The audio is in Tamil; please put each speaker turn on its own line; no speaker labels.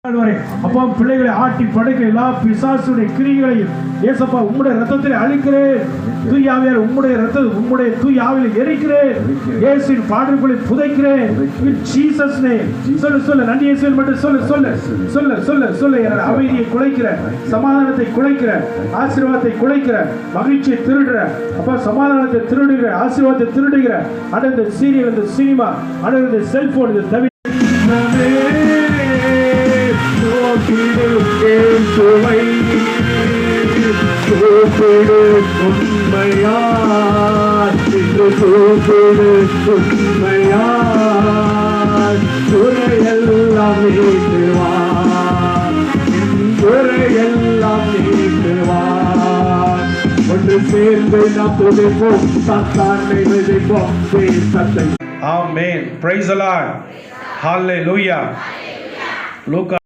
அப்பா பிள்ளைகளை ஆட்டி படைக்க எல்லா பிசாசுடைய கிரியைகளையும் ஏசப்பா உம்முடைய ரத்தத்தில் அழிக்கிறேன். தூயாவியார் உம்முடைய ரத்தம் உம்முடைய தூயாவில் எரிக்கிறேன். இயேசுவின் பாடல்களை புதைக்கிறேன். Jesus name. சொல்ல சொல்ல நன்றி இயேசுவில் மட்டும் சொல்ல சொல்ல சொல்ல சொல்ல சொல்ல. அமைதியை குலைக்கிற, சமாதானத்தை குலைக்கிற, ஆசீர்வாதத்தை குலைக்கிற, மகிழ்ச்சியை திருடுற, அப்பா சமாதானத்தை திருடுகிற, ஆசீர்வாதத்தை திருடுகிற, அடர்ந்த சீரியல், இந்த சினிமா, அடர்ந்த செல்போன், இந்த தவிர சுவை உண்மையார் உண்மையார் துறையெல்லாம் நீக்குவார், துறையெல்லாம் நீக்குவார். ஒன்று சேர்ந்து நாம் துதிப்போம், சாத்தானை விதைப்போம் தேசத்தை. ஆமென். Praise the Lord. Hallelujah. Luca